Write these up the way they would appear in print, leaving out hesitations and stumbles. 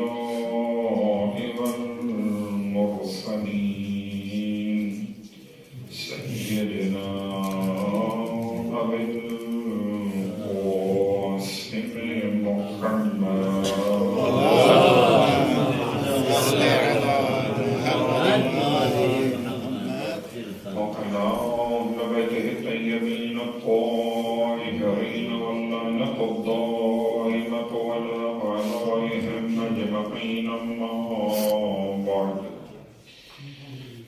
الأنبياء والمرسلين سيدنا أبي القاسم محمد وعلى أهل بيته الطيبين الطاهرين واللعنة الدائمة عليهم أجمعين أما بعد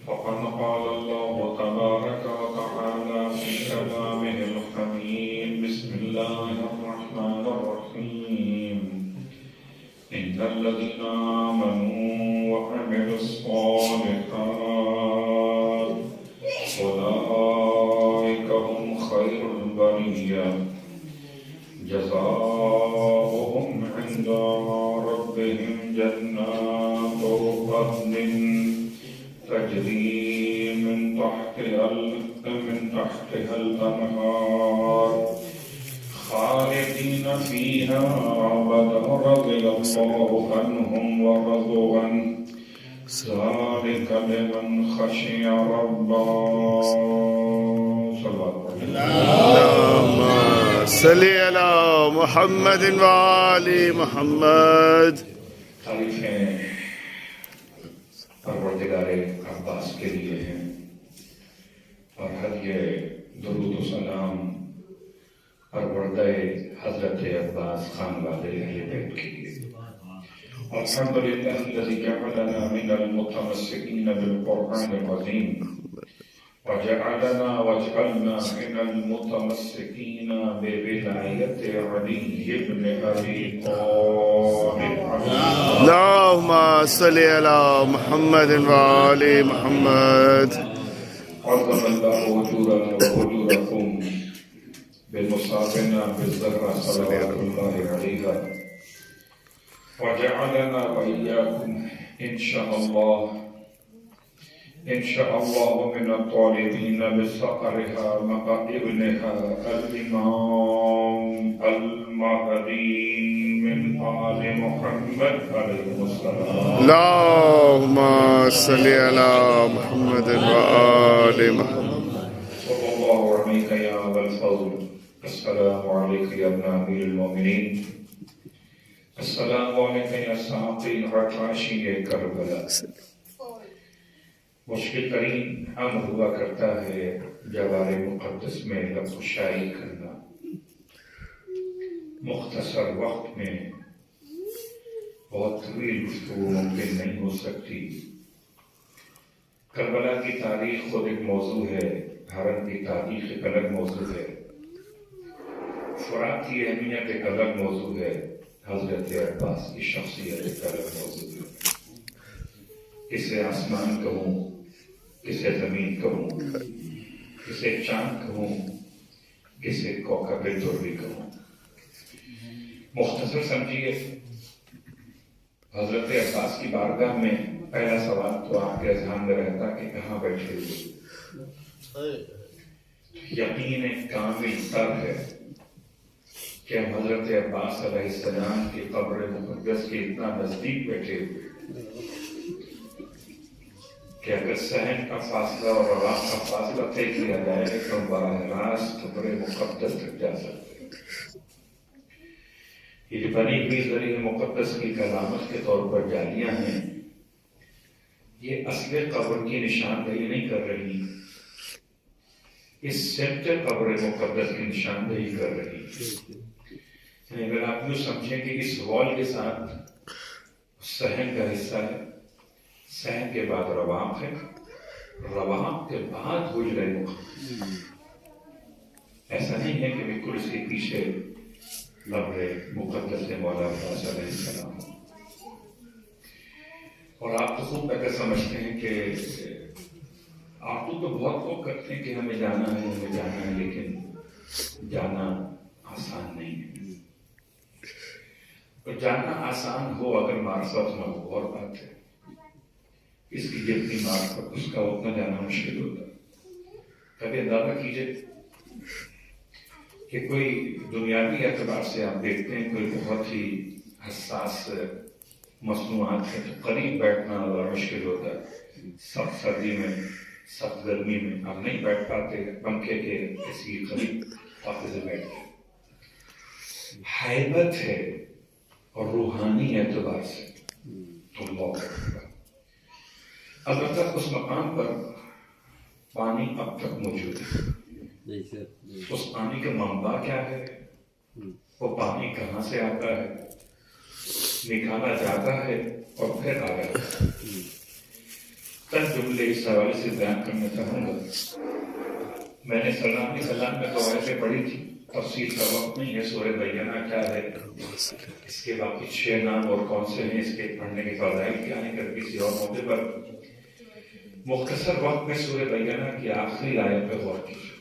فقد قال الله تبارك وتعالى في كلامه الحميد بسم الله الرحمن الرحيم إن الذين آمنوا وعملوا الصالحات أولئك هم خير البرية جزاؤهم عند ربهم جنات عدن تجري من تحتها الأنهار خالدين فيها أبدا رضي الله عنهم ورضوا عنه ذلك لمن خشي ربه اللهم صل على محمد وآل محمد. तारीफें परवरदिगारे अब्बास के लिए हैं और हदिये दुरूद सलाम परवरदाए हजरत अब्बास खान वाले अहले बैत के लिए। अल्हम्दुलिल्लाह الذي جعلنا من المتمسكين بالقرآن العظيم واجعلنا من المتمسكين بولاية علي بن أبي طالب. اللهم صل على محمد وآل محمد. عظم الله أجورنا وأجوركم بالمصابنا بالذرة صلوات الله عليها وجعلنا وإياكم إن شاء الله من الطالبين بصقرها مع ابنها الإمام المهدي من آل محمد عليه السلام. اللهم صل على محمد وآل محمد. صلى الله عليك يا أبا الفضل. السلام عليك يا ابن أمير المؤمنين. السلام عليك يا साक़ी हठाशी करबला. मुश्किल तरीन अमर हुआ करता है जवारे मुक़द्दस में लफ्ज़-ओ-शायरी करना मुख्तसर वक्त में बहुत तवील गुफ्तगू मुमकिन नहीं हो सकती। करबला की तारीख खुद एक मौजू है, हरम की तारीख एक अलग मौजू है, फुरात की अहमियत एक अलग मौजू है, हज़रत अब्बास की शख्सियत एक अलग मौजू है। किसे आसमान कहूँ, किसे जमीन कहूँ, किसे चांद कहूँ, किसे कौकबे दुर्री कहूँ। मुख्तसर समझिए, हजरत अब्बास की बारगाह में पहला सवाल तो आपके अज़हान में रहता कि कहाँ बैठे हुए। यकीन कामिल तर है कि हम हजरत अब्बास अलैहिस्सलाम की कब्र मुक़द्दस के इतना नजदीक बैठे हुए कि अगर सहन का फासला और रवाब का फासला तय किया जाए तो हम बराह रास्त कब्र मुक़द्दस तक जा सकते हैं। ये बनी हुई ज़रीए मुक़द्दस की कलामत के तौर पर जालियां हैं, ये असली कब्र की निशानदेही नहीं कर रही, इस सेंटर कब्र मुक़द्दस की निशानदेही कर रही। अगर आप यूँ समझें कि इस वॉल के साथ सहन का हिस्सा है, सहन के बाद रवाब है, रवाब के बाद गुजरे मुक़द्दस। ऐसा नहीं है कि बिल्कुल इसके पीछे कब्र मुक़द्दस से मौला अब्बास अलैहिस्सलाम। और आप तो खूब अगर समझते हैं कि आप तो बहुत लोग करते हैं कि हमें जाना है, लेकिन जाना आसान नहीं है। तो जानना आसान हो अगर मार्फत न हो और बात है, इसकी जितनी मार्फत उसका उतना जाना मुश्किल होता है। कभी अंदाजा कीजिए कि कोई दुनियावी एतबार से आप देखते हैं कोई बहुत ही हसास मसनूआत है तो करीब बैठना बड़ा मुश्किल होता है। सख्त सर्दी में, सख्त गर्मी में हम नहीं बैठ पाते पंखे के किसी करीब ताकत से बैठते। हैबत है और रूहानी एतबार से अल्लाह अकबर। अलबत्ता उस मकाम पर पानी अब तक मौजूद है। उस पानी का मंबा क्या है, वो पानी कहाँ से आता है, निकाला जाता है और फिर आ जाता है। तब जुमले इस हवाले से बयान करना चाहूंगा। मैंने सलाम में तो ऐसे पढ़ी थी, तफसील का वक्त नहीं है। सूरह बय्यना क्या है, इसके बाकी 6 नाम और कौन से हैं, इसके पढ़ने के फज़ाइल क्या हैं, कर किसी और मौके पर मुख्तसर वक्त में सूरह बय्यना की आखिरी आयत पे गौर कीजिए।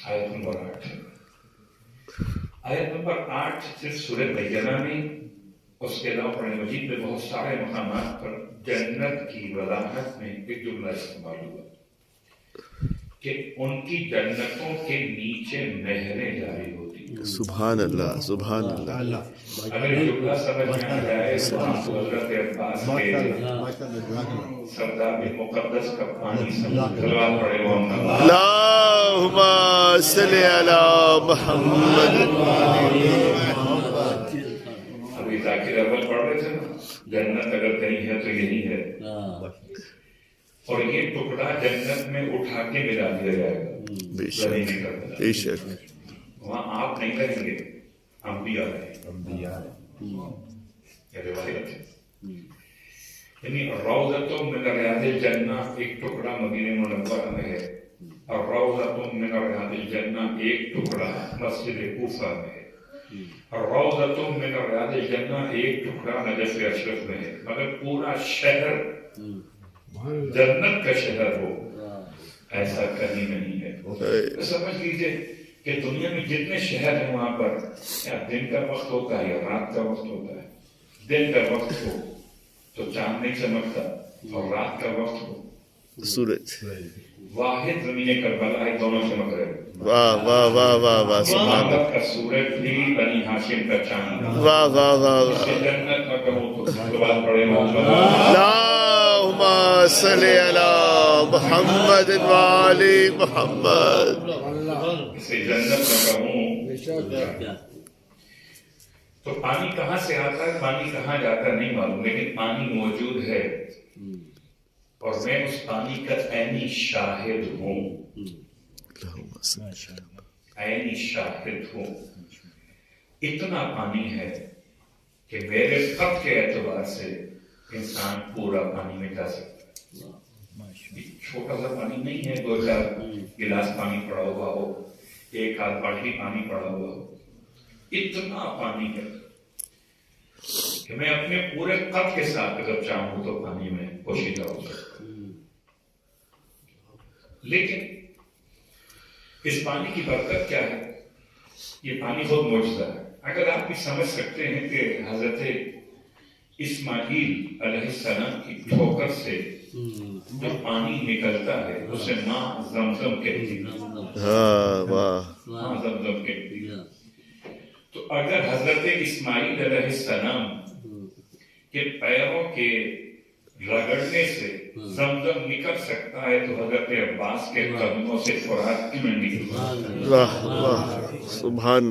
आयत नंबर 8। आयत नंबर 8 सिर्फ सूरह बय्यना में, उसके अलावा कुरान मजीद में बहुत सारे मकामात पर जन्नत की वज़ाहत में एक जुमला इस्तेमाल हुआ कि उनकी जन्नतों के नीचे नहरें जारी होती हैं। सुभान अल्लाह, सुभान अल्लाह। अगर जुमला समझ में आ जाए तो हज़रत अब्बास के सरदार बिन मुक़द्दस का पानी सलवात पढ़े वो अल्लाहुम्मा सल्ली अला मुहम्मद। अभी जाकिर अव्वल पढ़ रहे थे ना, जन्नत अगर कहीं है तो यही है, और ये टुकड़ा जन्नत में उठा के मिला दिया जाएगा। बेशक वहाँ आप नहीं रहेंगे, अंबिया रहेंगे। ये रिवायत है। यानी रौज़तुम मिन रियादिल जन्नह एक टुकड़ा मदीने मुनव्वरा में है, और रौज़तुम मिन रियादिल जन्नह एक टुकड़ा मस्जिद कूफा में है, और रौज़तुम मिन रियादिल जन्नह एक टुकड़ा नजफ़ अशरफ में है। मगर पूरा शहर जन्नत का शहर हो ऐसा कहीं नहीं है। तो समझ लीजिए कि दुनिया में जितने शहर हैं वहां पर क्या दिन का वक्त होता है या रात का वक्त होता है। दिन का वक्त हो तो चांद नहीं चमकता, और रात का वक्त हो सूरज। वाहिद ज़मीन करबला है, दोनों चमक रहे। वाह वाह वाह वाह वाह, सुभान इमामत का सूरज भी बनी हाशिम का चांद। वाह वाह वाह वाह। जन्नत में कहूँ तो सवाल पड़े अल्लाहुम्मा सल्ली अला मुहम्मद व आलि मुहम्मद। इसे जन्नत में कहूँ तो पानी कहाँ से आता है, पानी कहाँ जाता है नहीं मालूम, लेकिन पानी मौजूद है और मैं उस पानी का ऐनी शाहिद हूँ। ऐनी शाहिद हूँ। इतना पानी है कि मेरे कब के एतबार से इंसान पूरा पानी में जा सकता है। छोटा सा पानी नहीं है, 2-4 गिलास पानी पड़ा हुआ हो, 1-आध बाल्टी पानी पड़ा हुआ हो। इतना पानी है कि मैं अपने पूरे कद के साथ अगर चाहूं तो पानी में पोशीदा हो सकता हूं। लेकिन इस पानी की बरकत क्या है, ये पानी बहुत मौजूदा है। अगर आप भी समझ सकते हैं कि हजरत इस्माइल अलैहिस्सलाम की ठोकर से जो पानी निकलता है उसे माँ जमजम कहती है। माँ जमजम कहती है। तो अगर हजरत इस्माइल अलैहिस्सलाम के पैरों के रगड़ने से जमजम निकल सकता है तो हजरत अब्बास के कदमों से फुरात क्यों निकल। वाह वाह, सुभान।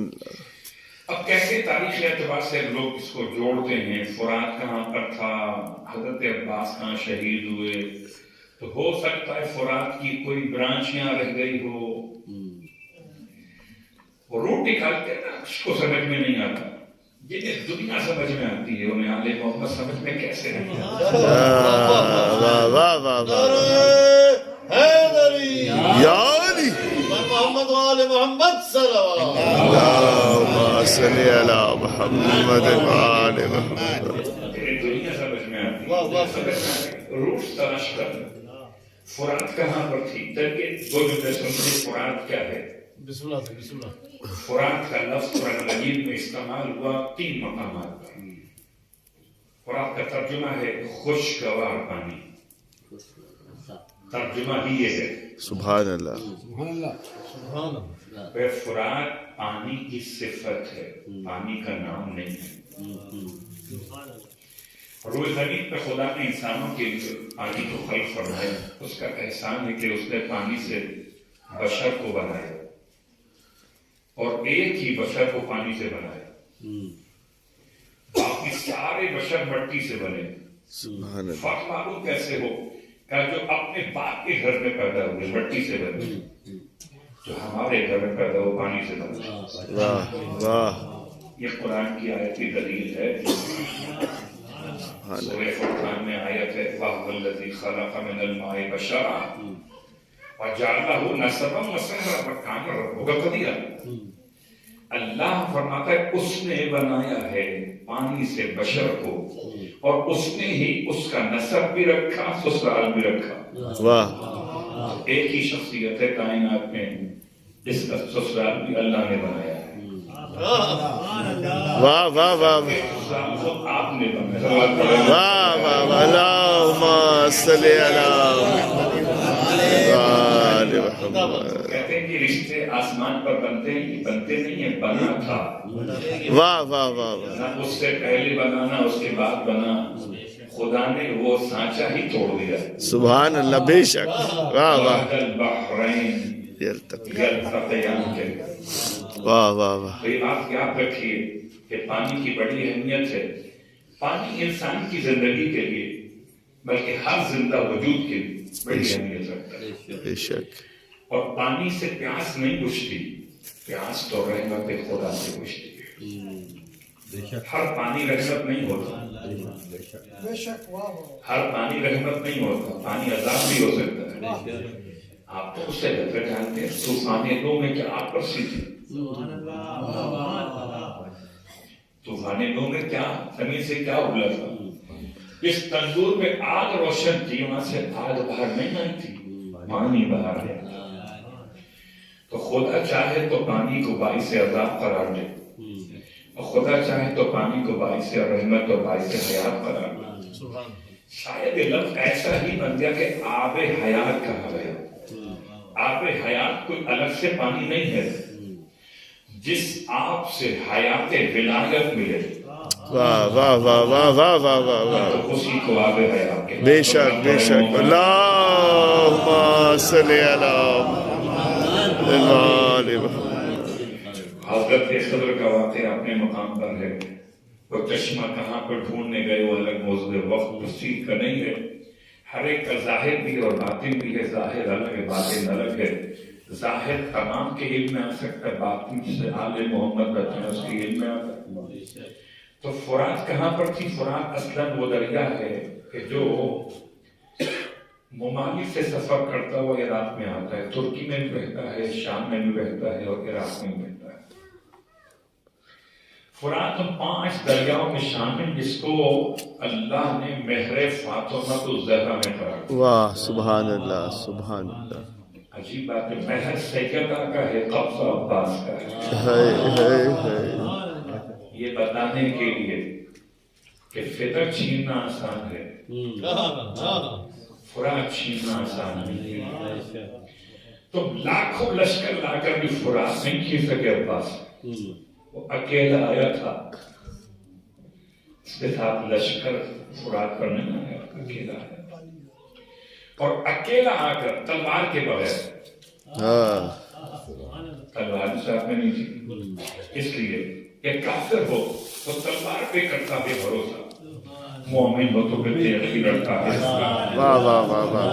अब कैसे तारीख एतबार से लोग इसको जोड़ते हैं, फुरात कहाँ पर था, हजरत अब्बास कहाँ शहीद हुए, तो हो सकता है फुरात की कोई ब्रांच यहाँ रह गई हो। वो रूट निकालते हैं ना, उसको समझ में नहीं आता। जिन्हें दुनिया समझ में आती है उन्हें आले मोहम्मद समझ में कैसे नहीं आता। वाह वाह वाह वाह। मोहम्मद वाले मोहम्मद अल्लाहुम्मा सल्ली अला मुहम्मद व आलि मुहम्मद। दुनिया समझ में आती है, रूट तलाश करना। फुरात कहाँ पर थी, जबकि 2 जुमले सुनते फुरात क्या है। बिस्मिल्लाह बिस्मिल्लाह। फुरात का लफ्ज़ कुरान मजीद में इस्तेमाल हुआ 3 मकामात पर। फुरात का तर्जुमा है खुशगवार पानी, तर्जुमा ही ये है। सुभान अल्लाह, सुभान अल्लाह, सुभान अल्लाह। फुरात पानी की सिफत है, पानी का नाम नहीं है। रोए ज़मीन पे खुदा ने इंसानों के लिए पानी को खल्क फरमाया। उसका एहसान है कि उसने पानी से बशर को बनाया और एक ही बशर को पानी से बनाया, बाकी सारे बशर मट्टी से बने। फर्क मालूम कैसे हो? क्या जो अपने बाप के घर में पैदा हुए मट्टी से बने, जो हमारे घर में पैदा हो पानी से बने। वाह वाह। ये कुरान की आयत की दलील है। सूरह फुरकान में आयत है, वहुवल्लज़ी खलक़ मिनल माइ बशरा व जअलहु नसबन व सहरा व कान रब्बुका क़दीरा। अल्लाह फरमाता है उसने बनाया है पानी से बशर को और उसने ही उसका नसब भी रखा, ससुराल भी रखा। वाह। एक ही शख्सियत है कायनात में, इसका ससुराल भी अल्लाह ने बनाया है। वाह वाह वाह आपने बनाया। वाह वाह वाह। अल्लाहुम्मा सल्ली अला कहते हैं कि रिश्ते आसमान पर बनते हैं, बनते नहीं है, बना था। वाह वाह वाह वाह। ना उससे पहले बनाना उसके बाद बना, खुदा ने वो सांचा ही तोड़ दिया। सुभान अल्लाह। बेशक। वाह वाह। वाह वाह वाह। तो ये बात याद रखिए कि पानी की बड़ी अहमियत है। पानी इंसान की जिंदगी के लिए बल्कि हर जिंदा वजूद के लिए बड़ी अहमियत रखता है। बेशक। और पानी से प्यास नहीं बुझती, प्यास तो रहमत खुदा से बुझती है। हर पानी रहमत नहीं होता, हर पानी रहमत नहीं होता, पानी अजाब भी हो सकता है। आप तो उससे बेहतर जानते हैं तूफान नूह में क्या आग बरसी थी, तूफान नूह में क्या जमीन से क्या उबला था। इस तंदूर में आग रोशन थी, वहां से आग बाहर नहीं आई थी, पानी बाहर आया। तो खुदा चाहे तो पानी को बाइस अजाब करार दे, और खुदा चाहे तो पानी को बाइस रहमत और बाइस हयात करार दे। शायद ये लफ्ज ऐसा ही बन गया कि आबे हयात कहा गया। आबे हयात कोई अलग से पानी नहीं है, जिस आप से हयात विलायत मिले। वाह वाह वाह वाह वाह वाह वाह वाह। तो उसी को आबे हयात कहते हैं। बेशक बेशक। अल्लाहुम्मा सल्ली अला हज़रत खज़र का वाक़या अपने मकाम पर है। वो चश्मा कहाँ पर ढूंढने गए वो अलग मौजूद है, वक्त उसी का नहीं है। हर एक का जाहिर भी और बातिन भी है, जाहिर अलग है बातिन अलग है। जाहिर तमाम के इल्म में आ सकता है, बातिन से आले मोहम्मद बैठे हैं उसके इल्म में आता है। तो फुरात कहाँ पर थी? फुरात असलन वो दरिया है कि जो मुमालिक से सफर करता हुआ इराक में आता है। तुर्की में भी बहता है, शाम में भी बहता है और इराक में भी बहता है। फुरात 5 दरियाओं में शामिल, जिसको अल्लाह ने महरे फातिमा तो ज़हरा में करार दिया। वाह सुभान अल्लाह सुभान अल्लाह। अजीब बात है, महर सैयदा का है, कब्ज़ा अब्बास का है। ये बताने के लिए कि फितर छीनना आसान है, फुरात छीनना आसान नहीं है। तो लाखों लश्कर लाकर भी फुरात नहीं खींच सके अब्बास। वो अकेला आया था, उसके साथ लश्कर फुरात पर नहीं आया, अकेला आया और अकेला आकर तलवार के बगैर, तलवार साथ में नहीं थी, इसलिए कि काफिर हो तो तलवार पे करता है भरोसा, मोमिन हो तो फिर तेरे ही लड़ता है। वाह वाह वाह वाह।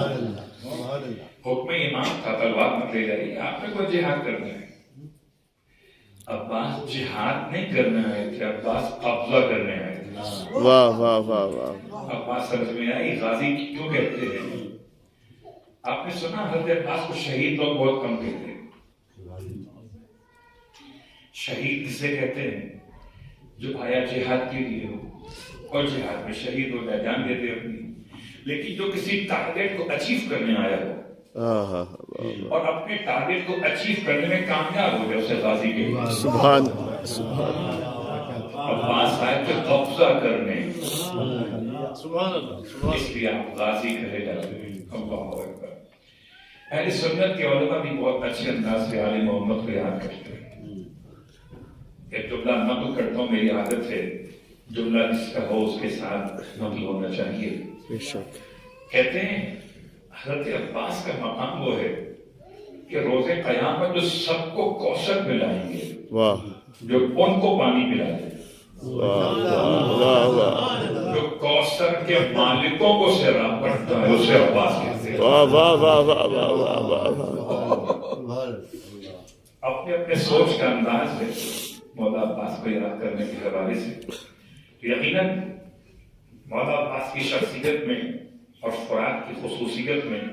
हुक्म इमाम था तलवार मत ले जाइए, आपने कोई जिहाद करना है। अब्बास जिहाद नहीं करने आए थे, अब्बास कब्जा करने आए थे। वाह वाह वाह वाह। अब्बास समझ में आई गाजी क्यों कहते हैं। आपने सुना हज़रत अब्बास को शहीद लोग बहुत कम कहते हैं। शहीद किसे कहते हैं? जो आया जिहाद के लिए हो और जिहाद में शहीद हो जाए, जान देते अपनी। लेकिन जो किसी टारगेट को अचीव करने आया हो और अपने टारगेट को अचीव करने में कामयाब हो गया, उसे गाजी कहते हैं। सुभान सुभान। अब्बास आए थे कब्जा करने, इसलिए आप गाजी कहे जाते हैं। अहले सुन्नत के उलमा भी बहुत अच्छे अंदाज से आले मोहम्मद को याद करते हैं। एक जुमला नक़ल करता हूँ, मेरी आदत है जुमला जिसका हो उसके साथ नकल होना चाहिए। बेशक। कहते हैं हजरत अब्बास का मकाम वो है कि रोजे कयामत जो सबको कौसर पिलाएंगे, वाह जो उनको पानी पिला दे, वाह वाह वाह जो कौसर के मालिकों को शराब पड़ता है उसे अब्बास कहते हैं। वाह वाह वाह वाह वाह वाह वाह। अपने अपने सोच का अंदाज है मौला अब्बास को याद करने के हवाले से। यकीनन मौला अब्बास की शख्सियत में और फुरात की खुसूसियत में,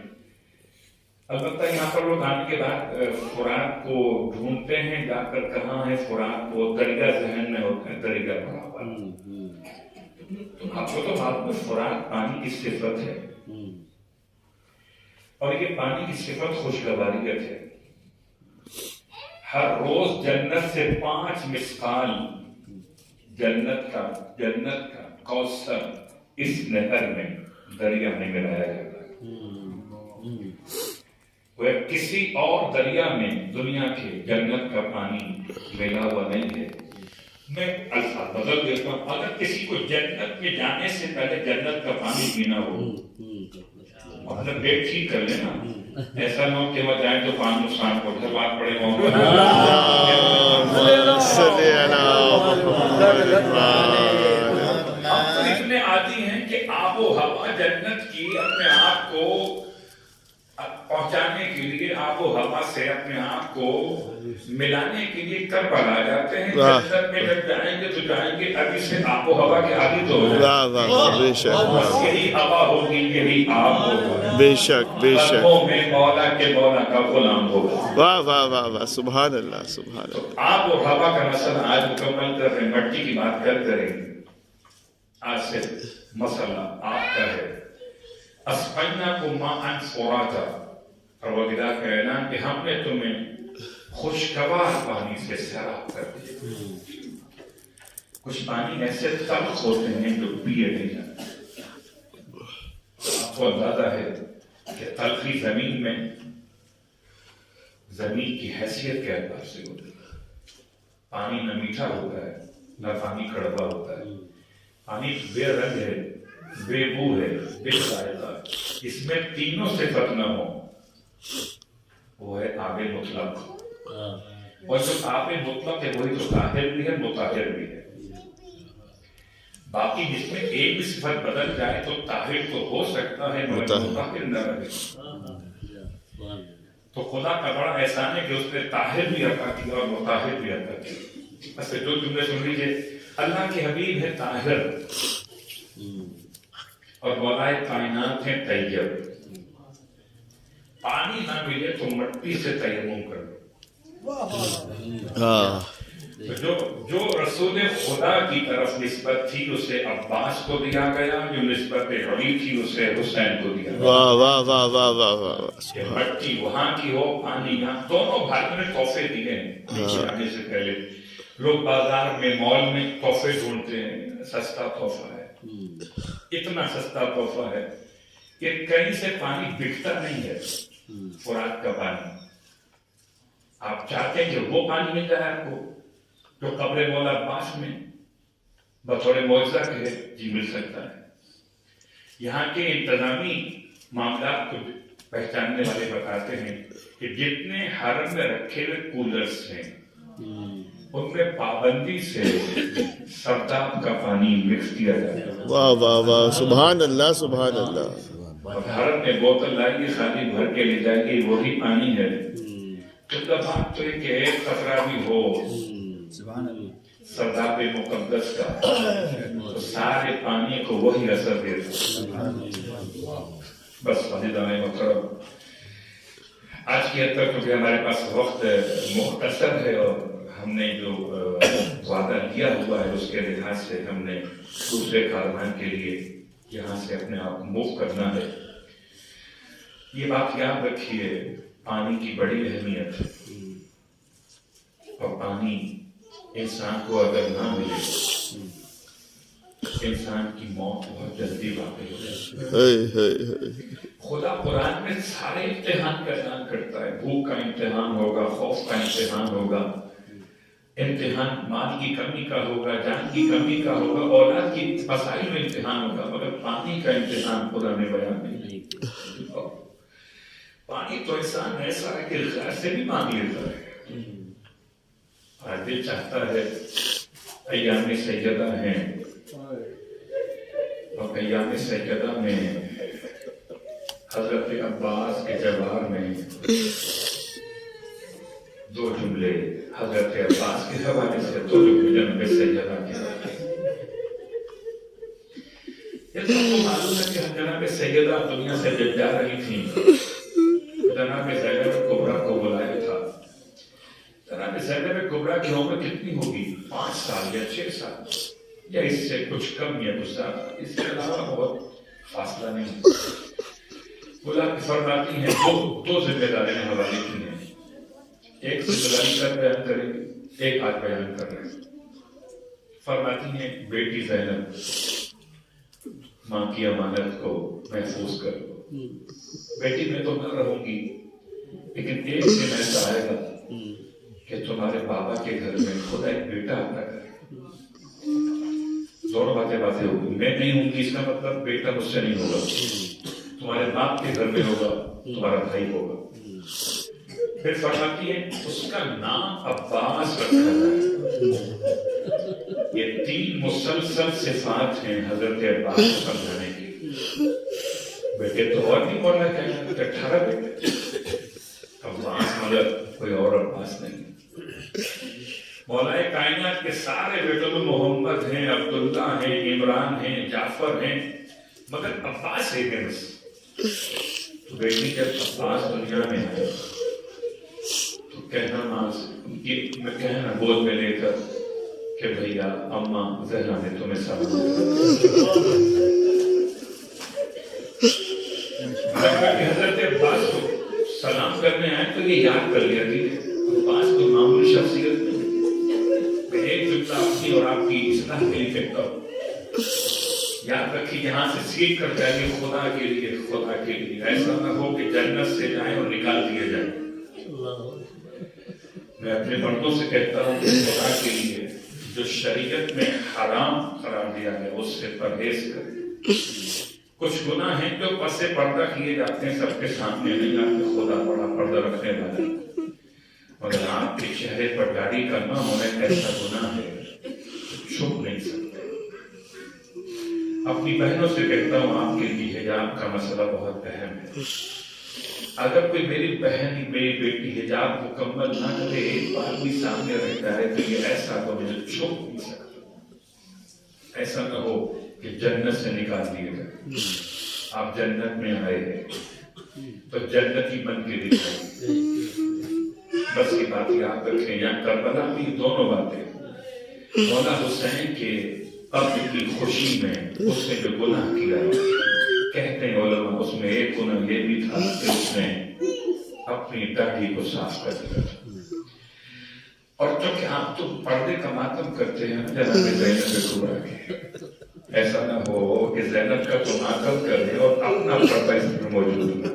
अलबत्ता यहाँ पर लोग आने के बाद फुरात को ढूंढते हैं जाकर, कहाँ है फुरात, वो दरिया जहन में होता है, दरिया बड़ा आपको तो मालूम है फुरात पानी की सिफत है, और ये पानी की सिफत खुशगवारियत है। हर रोज जन्नत से 5 मिसकाल जन्नत का कौसर इस नहर में, दरिया में मिलाया जाता है। वह किसी और दरिया में दुनिया के जन्नत का पानी मिला हुआ नहीं है। मैं अल्फाज बदल देता हूँ, अगर किसी को जन्नत में जाने से पहले जन्नत का पानी पीना हो, मतलब पेट ठीक कर लेना, ऐसा ना हो कि वह जाए तो 5 नुकसान को बात पड़े। हम तो इतने आदी हैं कि आबो हवा जन्नत की अपने आप को पहुंचाने के लिए, आबो हवा से अपने आप को मिलाने के लिए करबला आ जाते हैं। जन्नत में जब जाएंगे तो जाएंगे अभी से आबो हवा के आदी तो बेशक यही हवा होगी, यही आप होगा, बेशक बेशक में मौला के मौला का गुलाम होगा। वाह वाह वाह वाह सुभान अल्लाह सुभान अल्लाह। आप और हवा का मसला आज मुकम्मल कर रहे हैं, मट्टी की बात करेंगे। आज से मसला आपका है, अस्पन्ना को मां फुराता, परवरदिगार का ऐलान कि हमने तुम्हें खुशगवार पानी से सैराब कर दिया। कुछ पानी ऐसे तल्ख होते हैं जो पिए नहीं जाते। आपको अंदाजा है कि तल्खी जमीन में, जमीन की हैसियत के एतबार से होती है। पानी न मीठा होता है न पानी कड़वा होता है। पानी बेरंग है, बेबू है, बेजायका। इसमें तीनों सिफत न हो, वो है आबे मुतलक। और जो आबे मुतलक है वही तो ताहिर भी है, मुताहिर भी है। बाकी जिसमें एक भी सिफत बदल जाए तो ताहिर तो हो सकता है मगर मुताहिर न रहे। तो खुदा का बड़ा एहसान है कि उसने ताहिर भी अता किया और मुताहिर भी अता किया। बस जो जुमले सुन लीजिए, अल्लाह के हबीब है ताहिर और मौलाए कायनात है तैयब। पानी ना मिले तो मट्टी से तयम्मुम कर दो। तो जो रसूल खुदा की तरफ निस्बत थी उसे अब्बास को दिया गया, जो निस्बत अली थी उसे हुसैन को दिया गया। वाह वाह वाह वाह वाह वाह। मट्टी वहां की हो, पानी यहाँ, दोनों भाइयों ने तोहफे दिए हैं। आने से पहले लोग बाजार में, मॉल में तोहफे ढूंढते हैं, सस्ता तोहफा है, इतना सस्ता तोहफा है कि कहीं से पानी बिकता नहीं है। फुरात का पानी आप चाहते हैं कि वो पानी मिल जाए आपको जो कब्र मौला अब्बास में बतौर मौजज़ा के जी मिल सकता है। यहाँ के इंतजामी मामला को पहचानने वाले बताते हैं कि जितने हरम में रखे हुए कूलर्स हैं उनमें पाबंदी से सरताब का पानी मिक्स किया जाता है। वाह वाह वाह सुभान अल्लाह सुभान अल्लाह। भारत में बोतल लाएगी, खाली भर के ले जाएगी, वही पानी है। तो बात तो एक खतरा भी हो सरदार मुकद्दस का तो सारे पानी को वही असर देता। बस आज की हद तक क्योंकि हमारे पास वक्त मुख्तसर है और हमने जो वादा किया हुआ है उसके लिहाज से हमने दूसरे कारवान के लिए यहाँ से अपने आप को मूव करना है। ये बात याद रखिए, पानी की बड़ी अहमियत है और पानी इंसान को अगर ना मिले इंसान की मौत बहुत जल्दी वाक़ई हो जाती है। खुदा कुरान में सारे इम्तिहान का ऐलान करता है। भूख का इम्तिहान होगा, खौफ का इम्तिहान होगा, इम्तिहान माल की कमी का होगा, जान की कमी का होगा, औलाद की मसाइल में इम्तिहान होगा, मगर पानी का इम्तिहान खुदा ने बयान नहीं किया। पानी तो इंसान ऐसा है कि खैर से भी मांग लेता है। आज दिल चाहता है, अय्याम सैयदा हैं और अय्याम सैयदा में हजरत अब्बास के जवाब में दो जुमले हजरत अब्बास के हवाले से, दो जुमले जनाब सैयदा के। ये तो मालूम है कि जनाब सैयदा दुनिया से जब जा रही थी, जनाब ज़ैनब कुबरा को बुलाया था। जनाब ज़ैनब कुबरा की उम्र कितनी होगी? 5 साल या 6 साल या इससे कुछ कम या कुछ ज्यादा, इसके अलावा बहुत फासला नहीं। बुला के फरमाती हैं, दो जिम्मेदारी ने हवाले की हैं। एक जिम्मेदारी का बयान करेंगे, एक आज बयान कर रहे हैं। फरमाती हैं, बेटी ज़ैनब, माँ की अमानत को महफूज करो। बेटी मैं तो न रहूंगी, लेकिन एक दिन ऐसा आएगा कि तुम्हारे बाबा के घर में खुदा एक बेटा आता है। दोनों बातें होगी। मैं नहीं होंगी इसका मतलब बेटा मुझसे नहीं होगा, तुम्हारे बाप के घर में होगा, तुम्हारा भाई होगा। फिर फरमाती है, उसका नाम अब्बास रखा जाए। ये 3 मुसलसल सिफात हैं हजरत अब्बास को समझाने की। बेटे तो और भी मौला कहना, 18 बेटे। अब्बास मगर कोई और अब्बास नहीं। मौलाए कायनात के सारे बेटों में मोहम्मद हैं, अब्दुल्ला हैं, इमरान हैं, जाफर हैं, मगर अब्बास एक है बस। तो बेटी जब अब्बास दुनिया में आए तो कहना मां से, मैं कहना गोद में लेकर कि भैया अम्मा ज़हरा ने तुम्हें सलाम हजरत अब्बास को सलाम करने आए तो ये याद कर लिया कि अब्बास तो मामूली शख्सियत में एक जुमला अपनी और आपकी इस्लाह के लिए कहता हूँ। याद रखिए, यहाँ से सीख कर जाएंगे खुदा के लिए, खुदा के लिए। ऐसा न हो कि जन्नत से जाए और निकाल दिए जाए। मैं अपने मर्दों से कहता हूँ कि खुदा के लिए जो शरीयत में हराम करार दिया है उससे परहेज करें। कुछ गुनाह हैं जो पसे पर्दा किए जाते हैं, सबके सामने नहीं आते, खुदा बड़ा पर्दा रखने वाला। मगर आपके चेहरे पर दाढ़ी का न होना ऐसा गुनाह है छुप नहीं सकते। अपनी बहनों से कहता हूँ, आपके लिए हिजाब का मसला बहुत अहम है। अगर कोई मेरी बहन, मेरी बेटी हिजाब मुकम्मल ना करे, एक बार भी सामने रहता है तो ये ऐसा तो मुझे छुप नहीं सकता। ऐसा न हो कि जन्नत से निकाल दिए जाए। आप जन्नत में आए हैं तो जन्नती बन के दिखाए। बस ये बात याद रखें। यहाँ करबला भी दोनों बातें। मौला हुसैन के कब्र की खुशी में उसने जो गुनाह किया, कहते हैं उलमा, उसमें एक गुनाह ये भी था कि उसने अपनी दाढ़ी को साफ कर दिया। और क्योंकि आप तो पर्दे का मातम करते हैं जनाब ज़ैनब कुबरा के, ऐसा ना हो कि ज़ैनब का तो मातम करे और अपना पर्दा इसमें मौजूद ना।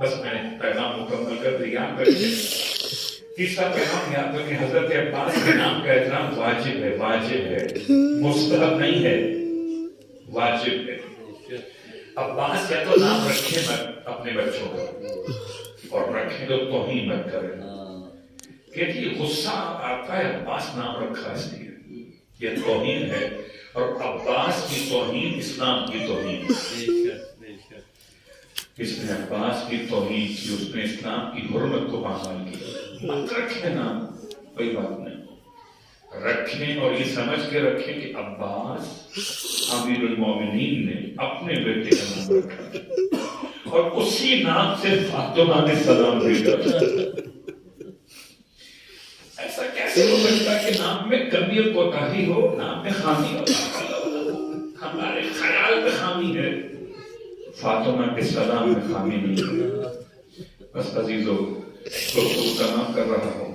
बस मैंने पैगाम मुकम्मल कर दिया। तीसरा पैगाम याद रखें, हजरत अब्बास के नाम का एहतराम वाजिब है, वाजिब है, मुस्तहब नहीं है, वाजिब है। अब्बास या तो नाम रखे मत अपने बच्चों को, और रखे तो तौहीन मत करें। क्योंकि गुस्सा आता है, अब्बास नाम रखा इसलिए, ये तौहीन है। और अब्बास की तौहीन इस्लाम की तौहीन। इसने अब्बास की तौहीन की, उसने इस्लाम की हुर्मत को पामाल किया। मत रखें नाम, कोई बात नहीं, रखें और ये समझ के रखें कि अब्बास अमीरुल मोमिनीन ने अपने बेटे का नाम रखा और उसी नाम से फातिमा ने सलाम भेजा। ऐसा कैसे हो सकता है कि नाम में कमी और कोताही हो, नाम में खामी हो? हमारे ख्याल में खामी है, फातिमा के सलाम में खामी नहीं है। बस अजीजों, गुफ्तगू तमाम कर रहा हूँ।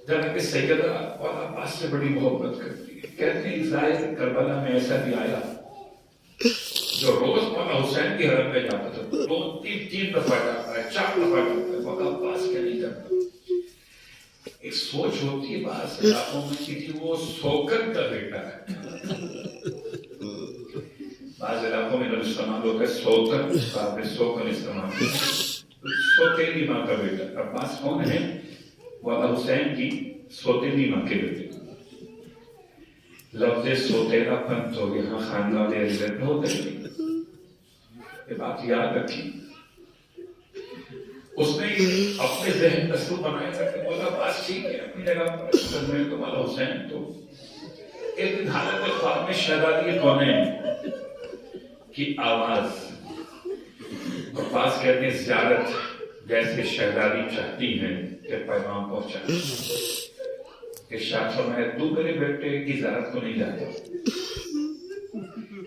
जनाब सैयदा और अब्बास से बड़ी मोहब्बत करती है। कहते हैं ज़ाहिर करबला में ऐसा भी आया जो रोज मौला हुसैन की हरम में जाता था, 2-3 दफा जाता है, 4 दफा जाता है, मौला अब्बास के नहीं जाता। एक होती है बात इलाकों में कि वो सोकर का बेटा है। बाज़ इलाकों में लफ्ज़ इस्तेमाल होता है सोकर, आपने सोकर इस्तेमाल किया, सोतेली माँ का बेटा। अब्बास कौन है? वाला हुसैन की सोतेली माँ के बेटे। लफ्ज़ सोतेलापन तो यहाँ खानदान इज़्ज़त में होता है, ये बात याद रखी। उसने अपने ज़हन दस्तूर बनाया था कि बोला बात ठीक है अपनी जगह पर, मैं तो वाला हुसैन तो एक दिन हालत ख्वाब में शहजादी कौनैन की आवाज, और पास कहते हैं ज़ियारत जैसे शहजादी चाहती हैं कि पैगाम पहुंचाए कि शाह मैं तू मेरे बेटे की ज़ियारत को नहीं जाता।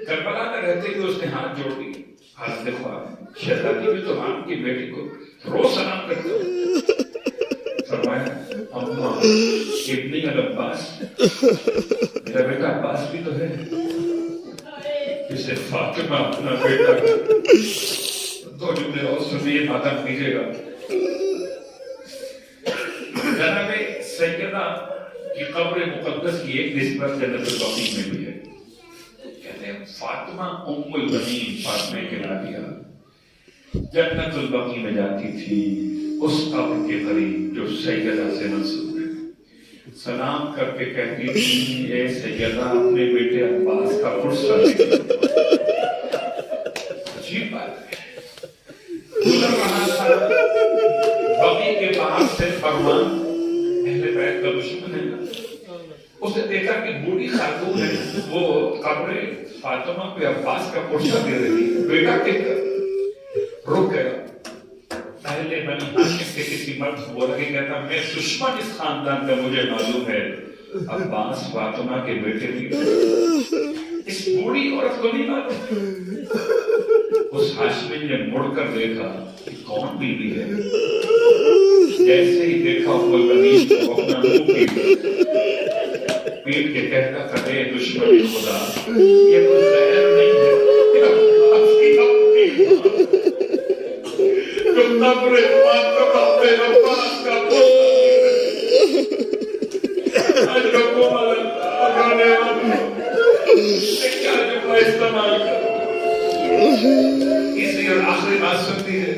करबला में रहते हुए उसने हाथ जोड़ दिए हालत ख्वाब। शहजादी भी तो आपकी बेटी को रोज सलाम करते हो। फरमाया अम्मा इब्नी अल-अब्बास, मेरा बेटा अब्बास भी तो है, इसे फातिमा अपना बेटा दो जुमले और सुनिए, मातम कीजिएगा। जनाबे सैयदा की कब्र मुकद्दस की एक निस्बत जन्नतुल बक़ी में भी है। कहते हैं फातिमा उम्मुल बनीन, फातिमा के नादिया जन्नतुल बक़ी में जाती थी, उस कब्र के करीब जो सैयदा से मंसूब है। सलाम करके कहती थी ए सैयदा अपने बेटे अब्बास का पुरसा लेके। अजीब बात है। गुजर रहा था बक़ी के बाहर से फरमान, अहले बैत का दुश्मन है, उसने देखा कि बूढ़ी खातून है, वो कब्र फातिमा पे अब्बास का पुरसा दे रही है, बेटा कहकर रुक गया। पहले बनी हाशिम के किसी मर्द को बोला कि कहता मैं दुश्मन इस खानदान का, मुझे मालूम है अब्बास फातिमा के बेटे भी। इस बूढ़ी औरत को नहीं मालूम। उस हाशिमी ने मुड़कर देखा कि कौन बीवी है। जैसे ही देखा उम्मुल बनीन को अपना मुंह पीट के कहता करे दुश्मन खुदा, ये तो जहर नहीं है, कब्र अपने अब्बास का आज लोगों वाले क्या जुमला इस्तेमाल करो। इसलिए आखिरी बात सुनती है,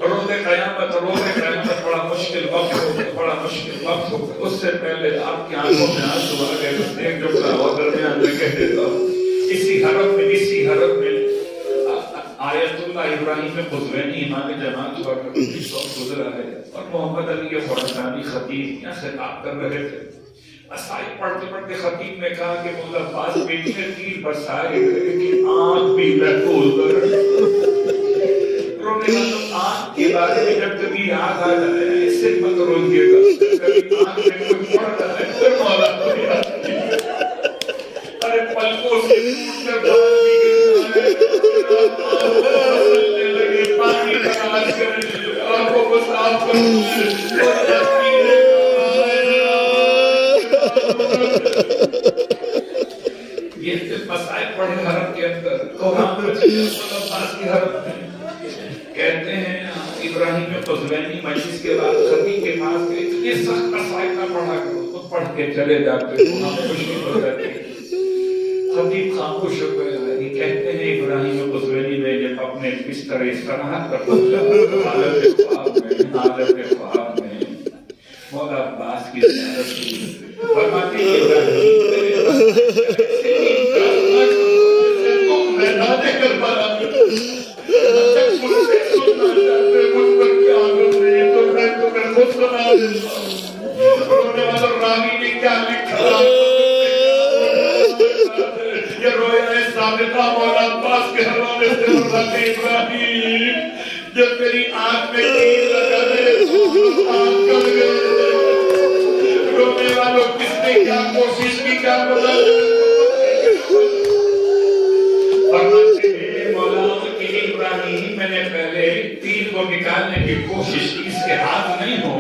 रोज़े क़यामत बड़ा मुश्किल वक्त होगा, बड़ा मुश्किल वक्त होगा। उससे पहले आपकी आंखों में आंसू आ गए, एक जुमला और दरमियान में कह देता हूँ। इसी हरम में आयतुल्लाह इब्राहिम ख़ुज़ैनी इमाम जमात हुआ गुजरा है, और मोहम्मद अली ख़ुरासानी खतीब यहाँ से बात कर रहे थे। मसाइल पढ़ते पढ़ते खतीब ने कहा कि मुल्ला अब्बास बेटी ने तीर बरसाए कि आँख भी महफूज कर। रोने वालों आँख के बारे में जब कभी याद आ जाए इससे मत रोइएगा, कभी आँख में कोई पड़ जाए फिर मौला को याद कीजिए। अरे पलकों से टूटकर बाल भी चलने लगे, पानी तलाश करें, आंखों को साफ करें। ये मसाइल पढ़े हरम के अंदर कहते हैं इब्राहिम ख़ुज़ैनी मजलिस के बाद खतीब के पास गए, इतने सख्त मसाइल ना पढ़ा करो, तो पढ़ के चले जाते हो, खुशी हो जाती है। खतीब खामोश हो गया। ये कहते हैं इब्राहिम ख़ुज़ैनी ने जब अपने बिस्तर इस्तराहत पर हालत ख्वाब में मौला अब्बास की ज़ियारत की, फरमाते हैं जब मेरी आंख में तीर लगा आंख गल गई। रोने वालों किसने क्या कोशिश की, क्या बोला? मौला इब्राहिम मैंने पहले तीर को निकालने की कोशिश की, इसके हाथ नहीं हो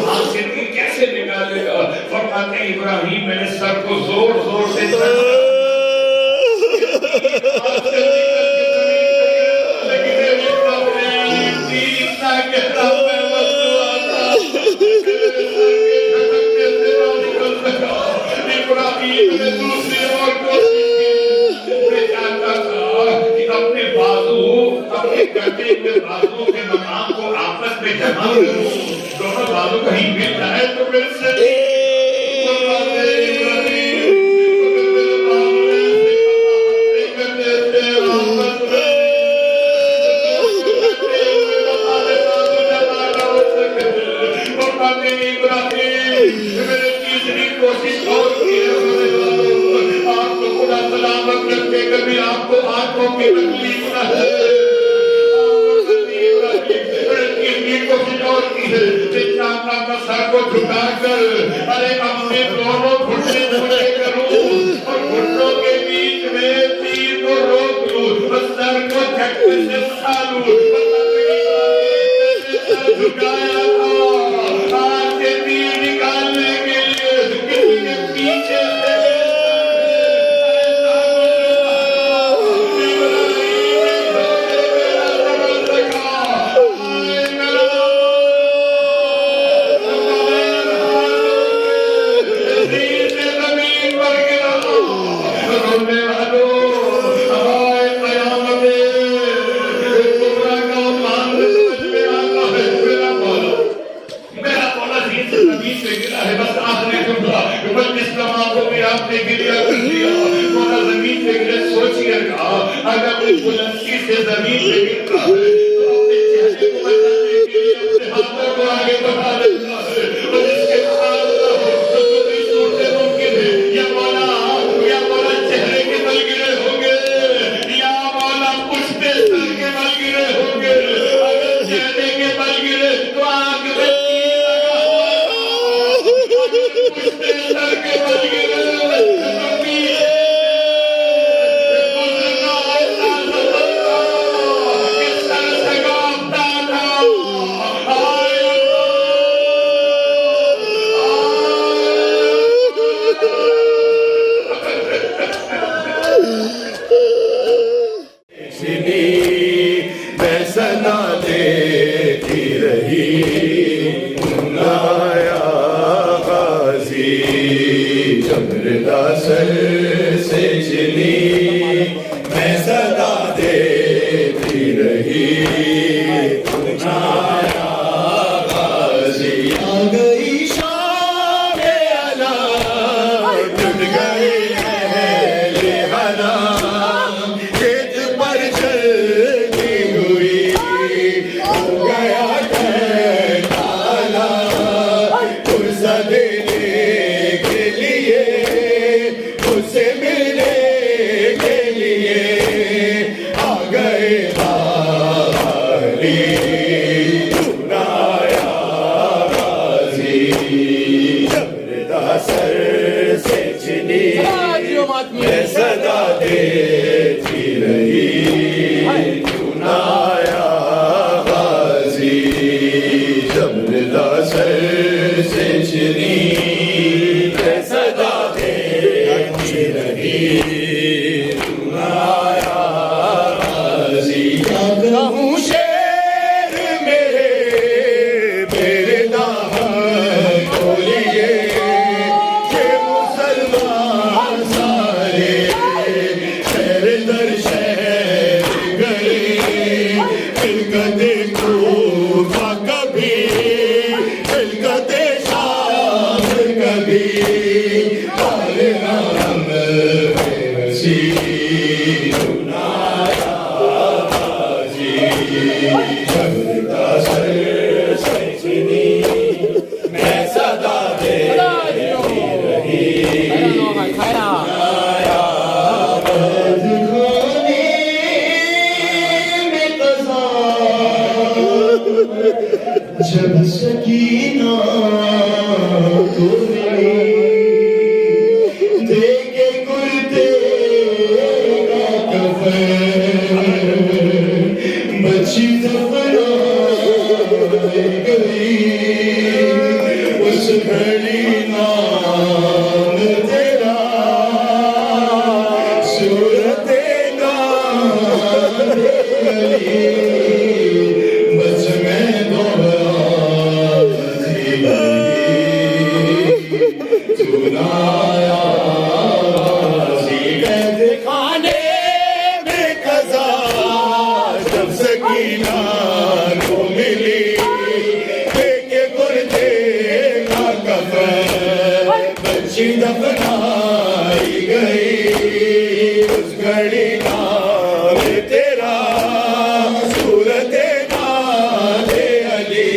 हाथ से तीर कैसे निकालेगा? फरमाते इब्राहिम मैंने सर को जोर जोर से करते हुए बाजुओं के मकाम को आपस में जमा करूं, दोनों बाजू कहीं मिल जाए तो मेरे से कभी आपको आंखों की तकलीफ न है, कोशिश और की है सर को झुकाकर अरे अपने दोनों घुटने मुझे करूं और घुटनों के बीच में तीर को रोक लूं और सर को झटके से उठा लूं। सर झुकाया था आज से तीर निकालने के लिए किसी के पीछे से अगर कोई बुलंदी से जमीन पे गिरता है तो अपने चेहरे को बचाने के लिए अपने हाथों को आगे बढ़ा देता है और इसके बाद तो कोई सूरतें मुमकिन है या मौला चेहरे के बल गिरे होंगे या मौला पुष्टे सर के बल गिरे होंगे। अगर चेहरे के बल गिरे तो आग में पुष्टे सर के बल गिरे सर से चली मैं सदा देती रही तुम्हारा गाजी। आ गई शाम अला टूट गए अहले हला खेत पर चलती हुई हो गया काला पुरसा देने के लिए उसे मिलने के लिए आ गए बारी चुनाया गाजी। जबरदा सर से चली मैं सदा देती रही चुनाया गाजी। जबरदा सर से चली मैं सदा कहूँ शेर मेरे नाम बोलिए ये मुसलमान सारे शहर दर शहर गए मिलकते कूफा कभी मिलकते शाम कभी जबरदा सर से चली मैं सदा देती रही जब सकीना को देखे कुर्ते का कफन बची दफना किनारों मिली लेके गुर्दे का कफन बच्ची दफनाई गई उस घड़ी नाम तेरा सूरत नाले अली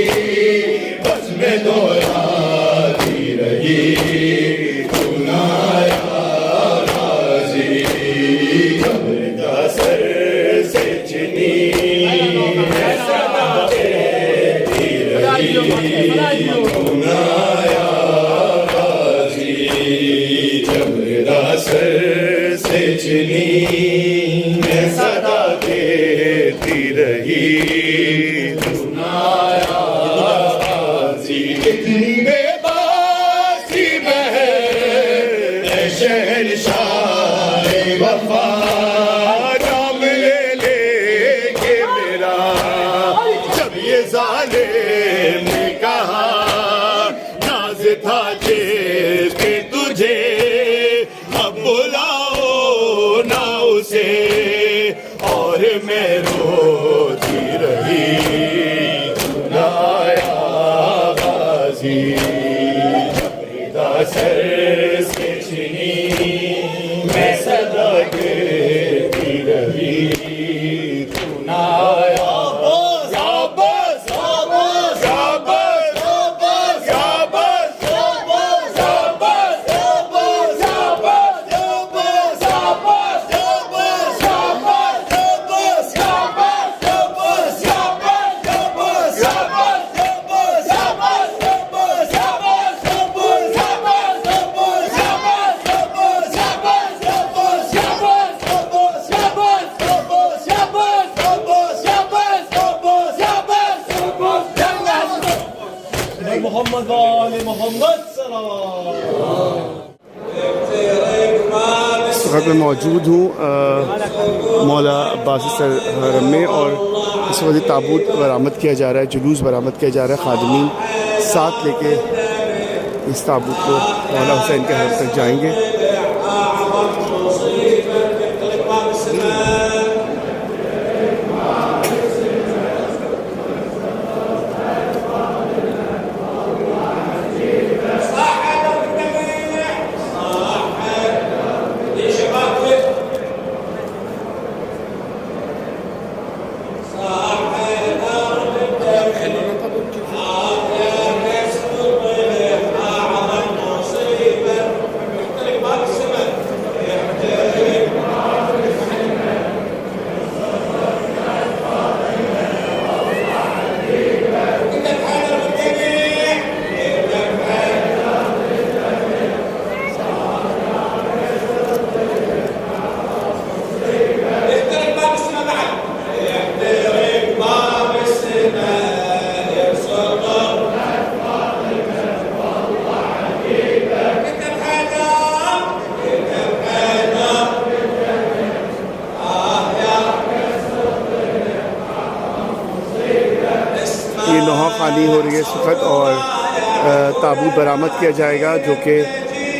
बस में दोहराती रही सुनाया राजी कब्र का सर से चुनी सदा तेरी रही सुनाया राजी कब्र का सर से चुनी मैं सदा देती रही सुनाया राजी कितनी बेबासी शहनशाह वफा नाम ले लेके मेरा जब ये जालिम ने कहा नाज था के तुझे अब बुलाओ ना उसे और मैं रोती रही सुनाया गाजी सर से चुनी मैं सदा गिरती रही सुनाया मोहम्मद वाले मोहम्मद इस वक्त मैं मौजूद हूँ मौला अब्बास हरम में और इस वक्त ताबूत बरामद किया जा रहा है, जुलूस बरामद किया जा रहा है। खादमीन साथ लेके इस ताबूत को मौला हुसैन के हरम तक जाएंगे। ये नौहा खानी हो रही है इस वक्त और ताबूत बरामद किया जाएगा जो कि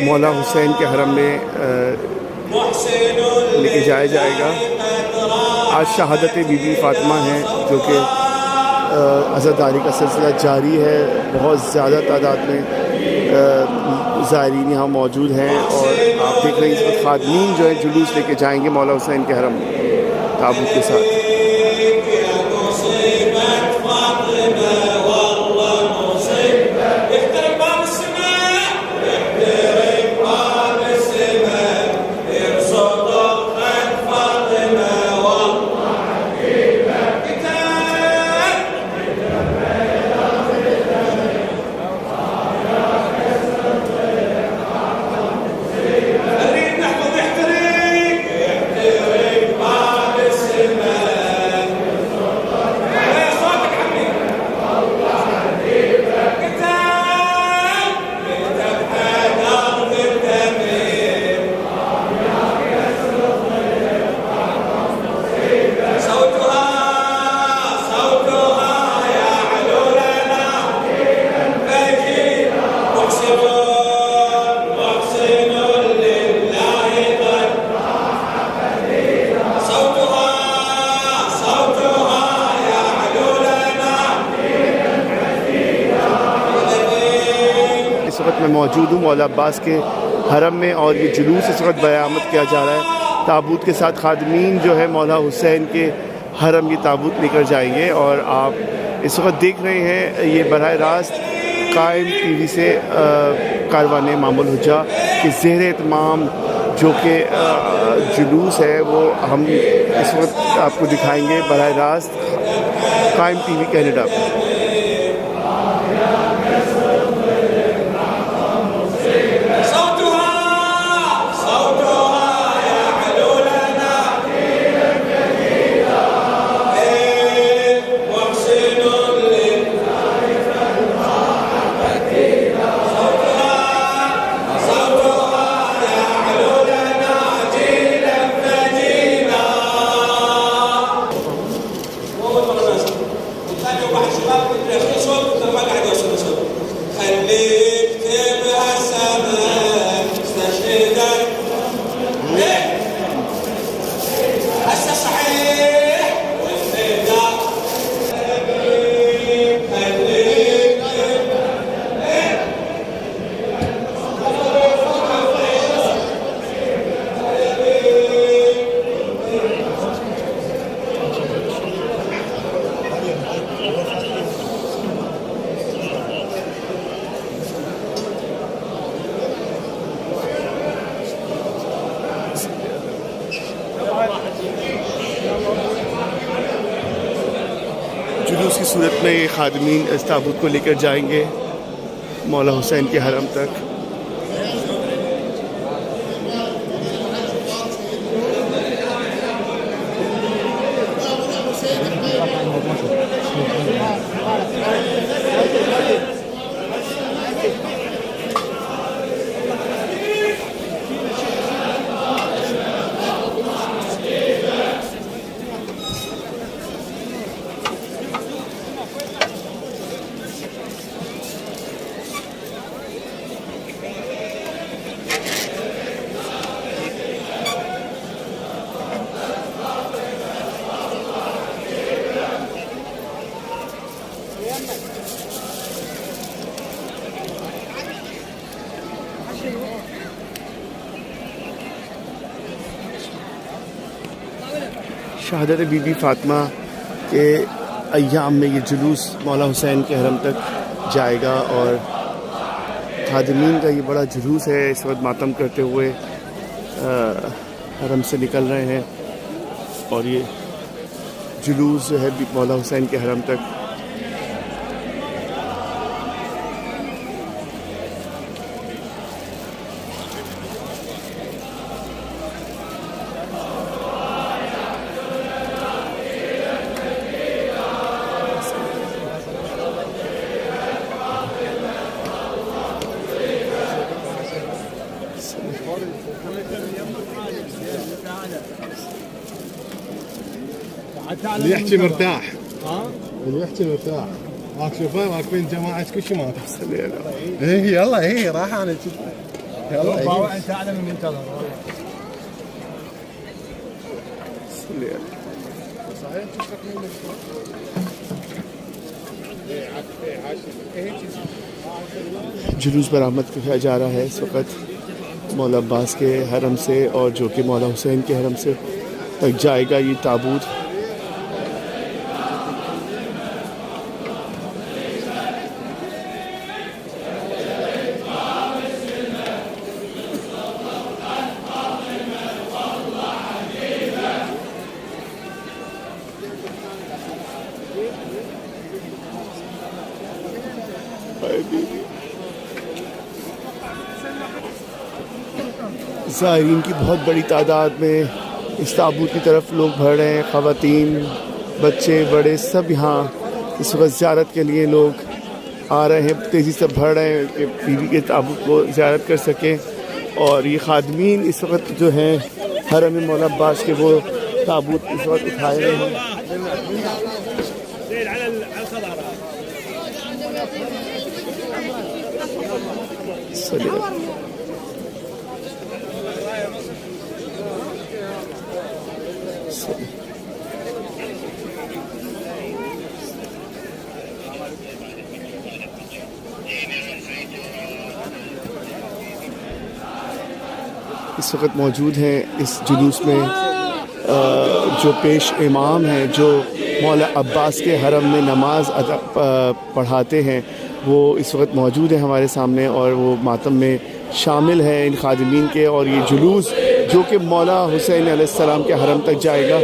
मौला हुसैन के हरम में लेके जाया जाएगा। आज शहादत बीबी फ़ातिमा हैं जो कि अज़ादारी का सिलसिला जारी है। बहुत ज़्यादा तादाद में ज़ायरीन यहाँ मौजूद हैं और आप देख रहे हैं इस वक्त खादमीन जो है जुलूस लेके जाएंगे मौला हुसैन के हरम ताबूत के साथ। मौजूद हूँ मौला अब्बास के हरम में, और ये जुलूस इस वक्त बरामद किया जा रहा है। ताबूत के साथ खादमीन जो है मौला हुसैन के हरम ये ताबूत लेकर जाएंगे। और आप इस वक्त देख रहे हैं ये बराह रास्त कायम टीवी से कारवान मामुल हुज्जा के ज़ेर एहतमाम जो कि जुलूस है वो हम इस वक्त आपको दिखाएंगे बराह रास्त कायम टीवी कनाडा पर। जुलूस की सूरत में ये खादमीन इस ताबूत को लेकर जाएंगे मौला हुसैन के हरम तक। शहादत बीबी फ़ातिमा के अय्याम में ये जुलूस मौला हुसैन के हरम तक जाएगा और खादिमीन का ये बड़ा जुलूस है इस वक्त मातम करते हुए हरम से निकल रहे हैं और ये जुलूस जो है मौला हुसैन के हरम तक اللي يحكي مرتاح اللي يحكي مرتاح ماك شوفه واقفين جماعة كل شيء ما تحصل ايه يلا ايه راح انا يلا انت اعلى من منتظر जुलूस बरामद किया जा रहा है इस वक्त मौला अब्बास के हरम से और जो कि मौला हुसैन के हरम से तक जाएगा ये ताबूत। ज़ायरीन की बहुत बड़ी तादाद में इस ताबूत की तरफ लोग बढ़ रहे हैं। ख़वातीन, बच्चे, बड़े सब यहाँ इस वक्त ज़ियारत के लिए लोग आ रहे हैं, तेज़ी से बढ़ रहे हैं कि बीबी के ताबूत को ज़ियारत कर सकें। और ये खादमीन इस वक्त जो हैं हरम मौला अब्बास के वो ताबूत इस वक्त उठाए रहे हैं। इस वक्त मौजूद हैं इस जुलूस में जो पेश इमाम हैं जो मौला अब्बास के हरम में नमाज पढ़ाते हैं, वो इस वक्त मौजूद हैं हमारे सामने और वो मातम में शामिल हैं इन खादिमीन के। और ये जुलूस जो कि मौला हुसैन अलैहिस्सलाम के हरम तक जाएगा।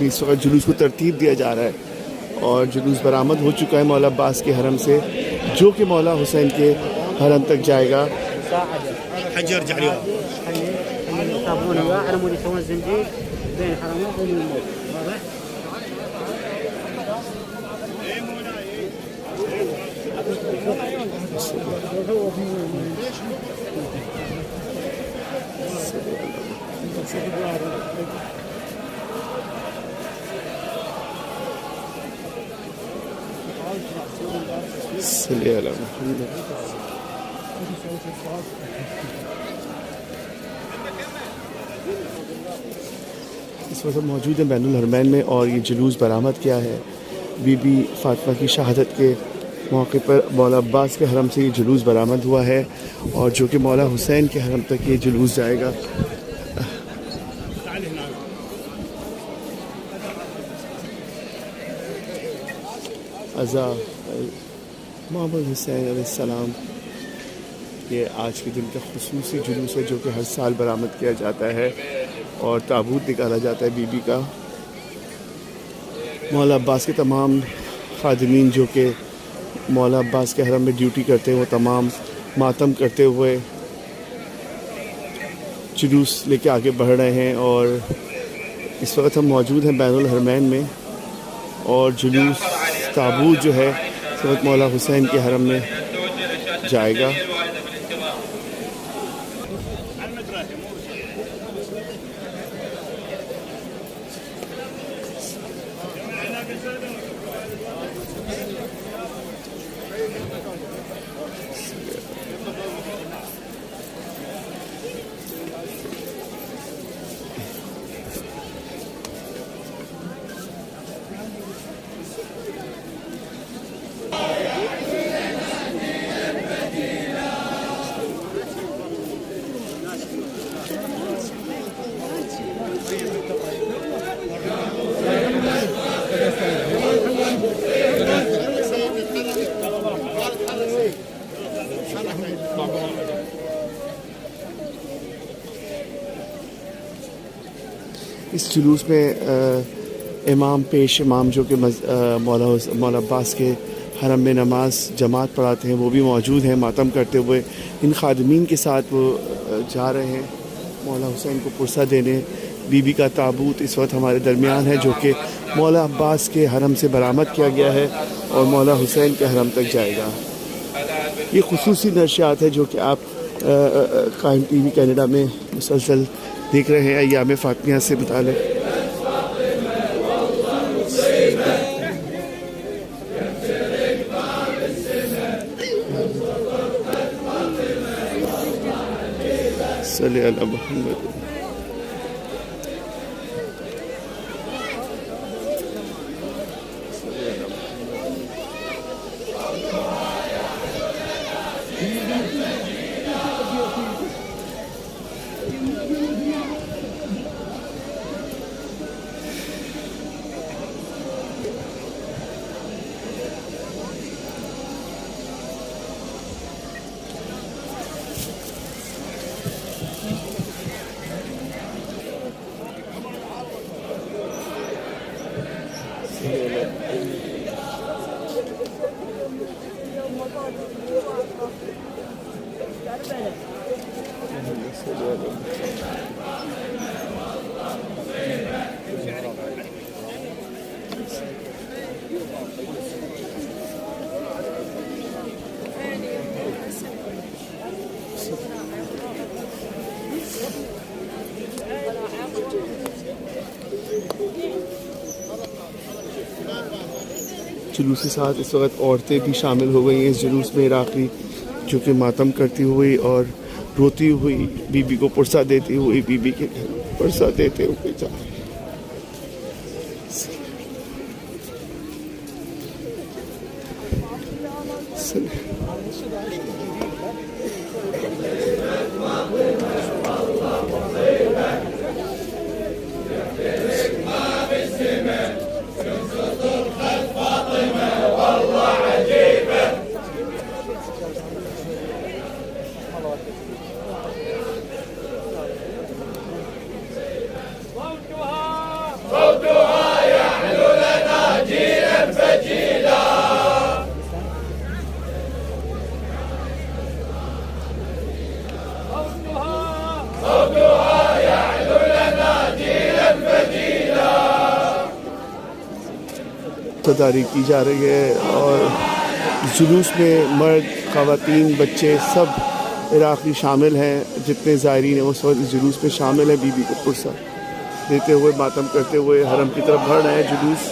इस वक्त जुलूस को तरतीब दिया जा रहा है और जुलूस बरामद हो चुका है मौला अब्बास के हरम से, जो कि मौला हुसैन के हरम तक जाएगा। इस वक्त मौजूद है बैनुल हरमैन में और ये जुलूस बरामद किया है बीबी फातिमा की शहादत के मौके पर। मौला अब्बास के हरम से ये जुलूस बरामद हुआ है और जो कि मौला हुसैन के हरम तक ये जुलूस जाएगा। अज़ा मोहम्मद हुसैन अलैहिस्सलाम, ये आज के दिन का खुसूसी जुलूस है जो कि हर साल बरामद किया जाता है और ताबूत निकाला जाता है बीबी का। मौला अब्बास के तमाम खादिमीन जो कि मौला अब्बास के हरम में ड्यूटी करते हैं, वो तमाम मातम करते हुए जुलूस लेके आगे बढ़ रहे हैं। और इस वक्त हम मौजूद हैं बैनुल हरमैन में और जुलूस ताबूत जो है इस वक्त मौला हुसैन के हरम में जाएगा। इस जुलूस में इमाम पेश इमाम जो कि मौला अब्बास के हरम में नमाज जमात पढ़ाते हैं, वो भी मौजूद हैं मातम करते हुए। इन खादिमीन के साथ वो जा रहे हैं मौला हुसैन को पुरसा देने। बीबी का ताबूत इस वक्त हमारे दरमियान है जो कि मौला अब्बास के हरम से बरामद किया गया है और मौला हुसैन के हरम तक जाएगा। ये खुसूसी नशियात है जो कि आप कायम TV कनाडा में मुसलसल देख रहे हैं। अय्याम फातिमिया से मुताल्लिक़ सल्लल्लाहु अलैहि वसल्लम। जुलूस के साथ इस वक्त औरतें भी शामिल हो गई हैं इस जुलूस में इराक़ी, जो कि मातम करती हुई और रोती हुई बीबी को पुरसा देती हुई बीबी के घर पुरसा देते हुए जा रही हैं। तदारी की जा रही है और जुलूस में मर्द, ख़वातीन, बच्चे सब इराक़ी शामिल हैं। जितने ज़ायरीन हैं उस वक्त इस जुलूस में शामिल हैं। बीबी को पुरसा देते हुए मातम करते हुए हरम की तरफ बढ़ रहे हैं जुलूस।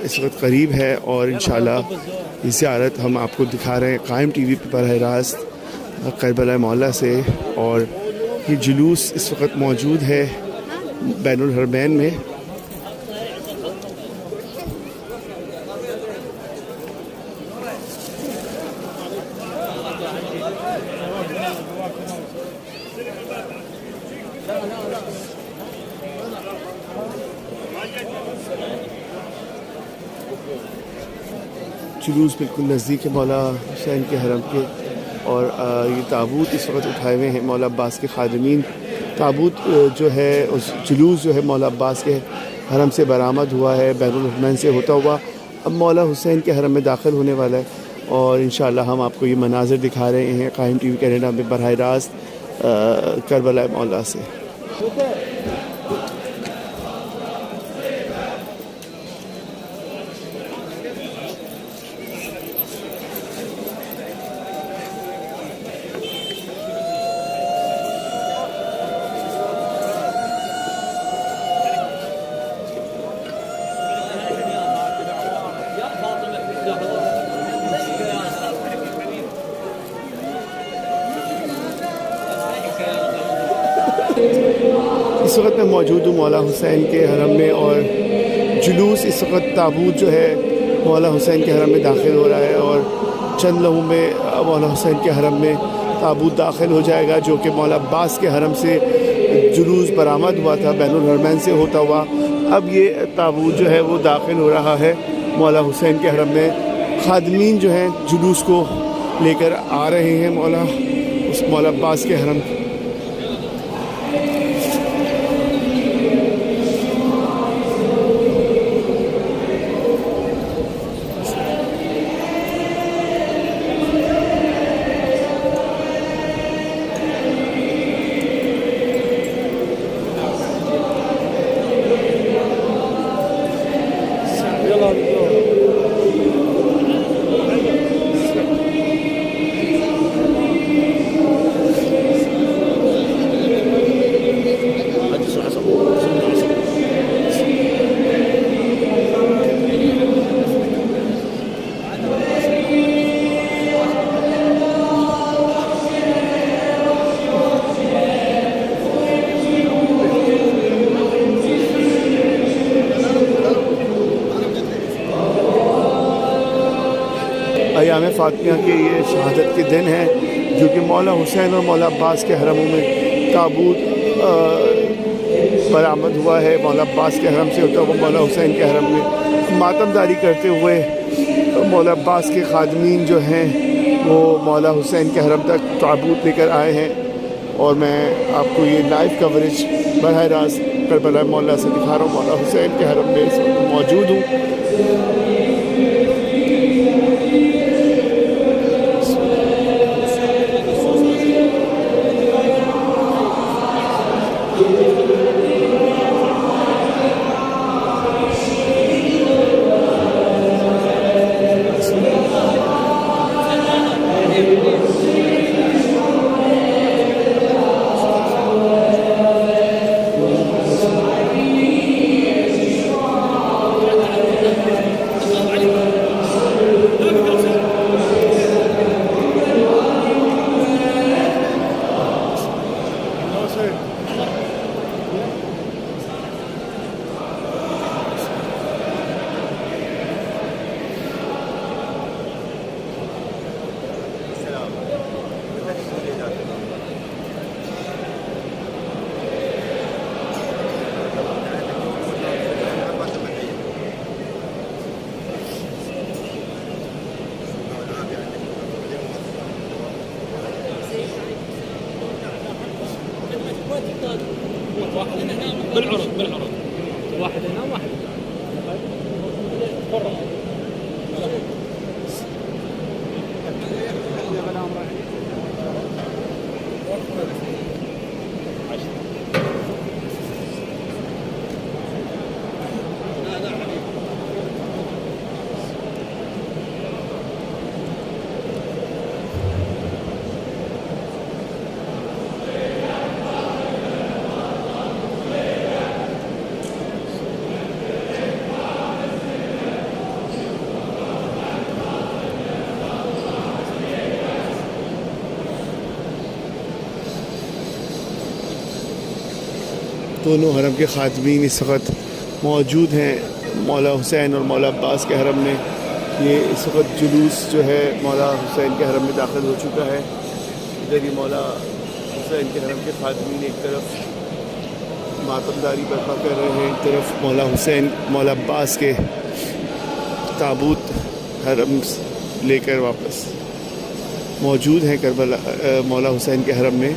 इस वक्त करीब है और इंशाल्लाह ये ज़ियारत हम आपको दिखा रहे हैं कायम टीवी पर बराह रास्त करबला मौला से। और ये जुलूस इस वक्त मौजूद है बैनुल हरमैन में। जुलूस बिल्कुल नज़दीक है मौला हुसैन के हरम के और ये ताबूत इस वक्त उठाए हुए हैं मौला अब्बास के खादिमीन। ताबूत जो है उस जुलूस जो है मौला अब्बास के हरम से बरामद हुआ है, बैनुल हरमैन से होता हुआ अब मौला हुसैन के हरम में दाखिल होने वाला है। और इंशाअल्लाह हम आपको ये मनाज़िर दिखा रहे हैं कायम टीवी कनाडा में बराह रास्त करबला मौला से। इस वक्त मैं मौजूद हूँ मौला हुसैन के हरम में और जुलूस इस वक्त ताबूत जो है मौला हुसैन के हरम में दाखिल हो रहा है और चंद लम्हों में मौला हुसैन के हरम में ताबूत दाखिल हो जाएगा, जो कि मौला अब्बास के हरम से जुलूस बरामद हुआ था बैनुल हरमैन से होता हुआ। अब ये ताबूत जो है वो दाखिल हो रहा है मौला हुसैन के हरम में। खादमीन जो हैं जुलूस को लेकर आ रहे हैं मौला अब्बास के हरम। अयाम फ़ातिमा के ये शहादत के दिन हैं, जो कि मौला हुसैन और मौला अब्बास के हरमों में ताबूत बरामद हुआ है। मौला अब्बास के हरम से होता हुआ मौला हुसैन के हरम में मातमदारी करते हुए मौला अब्बास के खादमीन जो हैं वो मौला हुसैन के हरम तक ताबूत लेकर आए हैं और मैं आपको ये लाइव कवरेज बरह रास्त करबला मौला से दिखा रहा हूँ। मौला हुसैन के हरम में इस वक्त मौजूद हूँ। بالعرض واحد هنا واحد दोनों हरम के खादमीन इस वक्त मौजूद हैं मौला हुसैन और मौला अब्बास के हरम में। ये इस वक्त जुलूस जो है मौला हुसैन के हरम में दाखिल हो चुका है। इधर ही मौला हुसैन के हरम के खादमीन एक तरफ मातमदारी बर्पा कर रहे हैं, एक तरफ मौला हुसैन मौला अब्बास के ताबूत हरम लेकर वापस मौजूद हैं करबला मौला हुसैन के हरम में।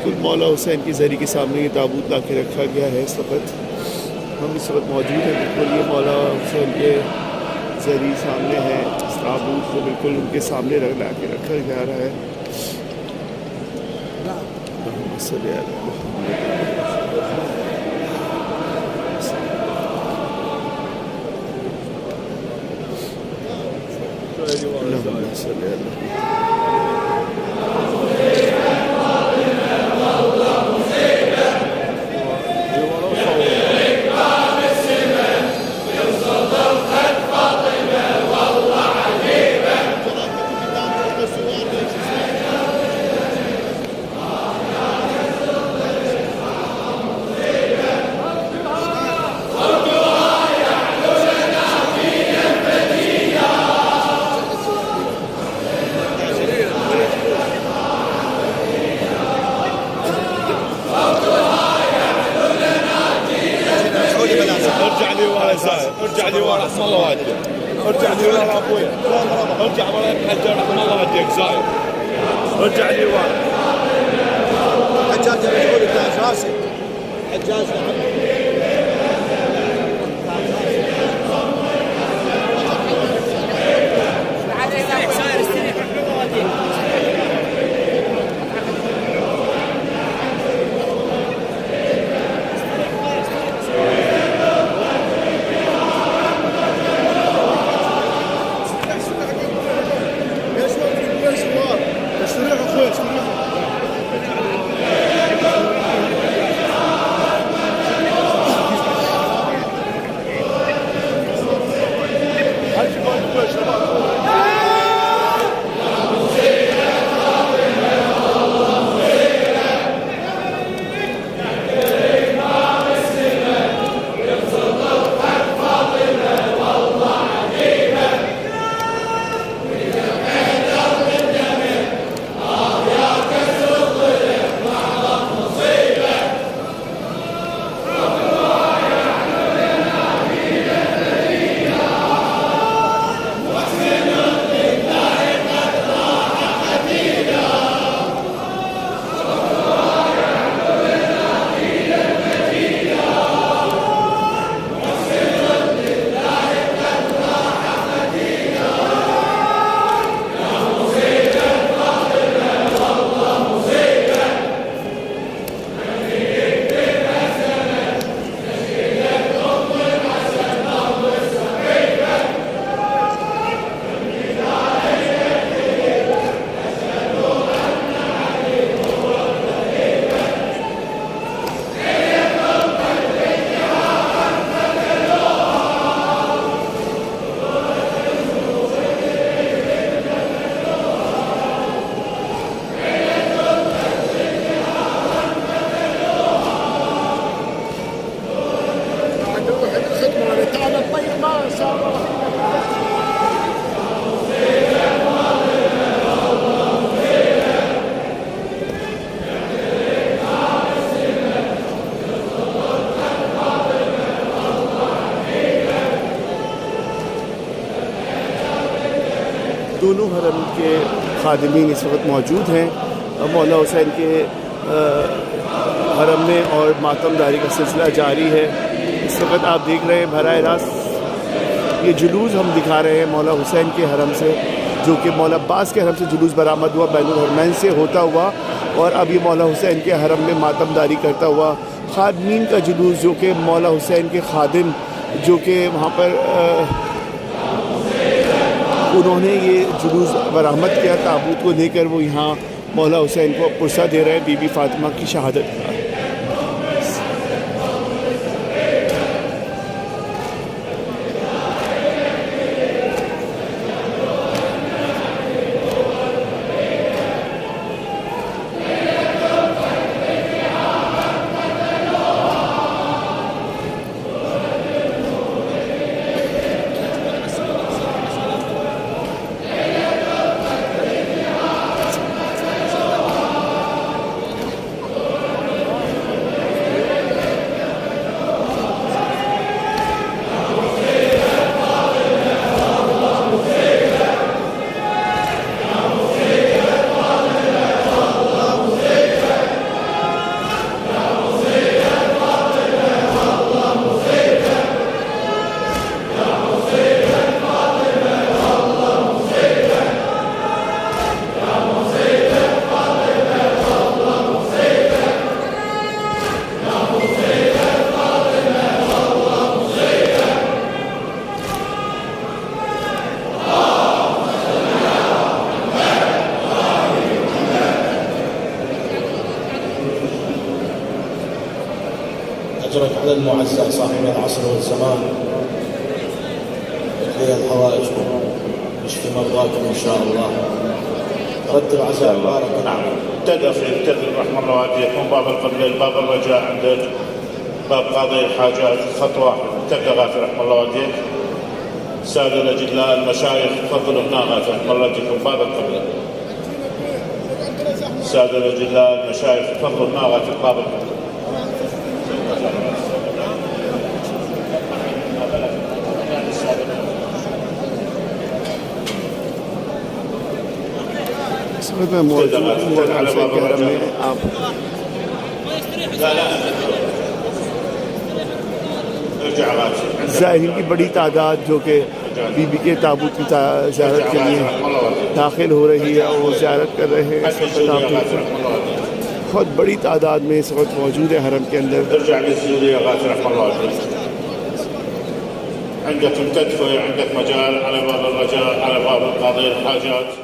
बिल्कुल मौला हुसैन की ज़री के सामने ये ताबूत ला के रखा गया है। इस वक्त हम इस वक्त मौजूद हैं, बिल्कुल ये मौला हुसैन के ज़री सामने है। इस ताबूत को बिल्कुल उनके सामने ला के रखा जा रहा है। ارجع لي ورا اسم الله وديك، ارجع لي ورا ابوي، ارجع ورا الحجاج اسم الله وديك زايد، ارجع لي ورا حجاج يقول لك اساسي حجاج दोनों हरम के खादिमीन इस वक्त मौजूद हैं। मौला हुसैन के हरम में और मातमदारी का सिलसिला जारी है। इस वक्त आप देख रहे हैं बराह रास्त ये जुलूस हम दिखा रहे हैं मौला हुसैन के हरम से, जो कि मौला अब्बास के हरम से जुलूस बरामद हुआ बैनुल हरमैन से होता हुआ, और अब ये मौला हुसैन के हरम में मातमदारी करता हुआ खादिमीन का जुलूस, जो कि मौला हुसैन के खादिम जो कि वहाँ पर उन्होंने ये जुलूस बरामद किया ताबूत को लेकर, वो यहाँ मौला हुसैन को पुरसा दे रहे हैं बीबी फातिमा की शहादत का। أجرك على المعزى صاحب العصر والزمان، اقضي حوائجكم، اشفي مرضاكم إن شاء الله، رتب عزاء مبارك. نعم. تدخل رحمه الله والديكم باب القبلة، باب الرجاء عندك، باب قاضي الحاجات، خطوة تبدأ غافر رحمه الله والديك. السادة الأجلاء المشايخ تفضلوا هنا غافر رحمه الله والديكم باب القبلة. السادة الأجلاء المشايخ تفضلوا هنا غافر باب القبلة. इस वक्त मैं मौजूद हूँ में आप ज़ाहिरीन की बड़ी तादाद जो कि बीबी के ताबूत की ज़ियारत के लिए दाखिल हो रही है और ज़ियारत कर रहे हैं। बहुत बड़ी तादाद में इस वक्त मौजूद है हरम के अंदर। عندكم تدفع، عندك مجال على باب الرجاء، على باب قاضي الحاجات.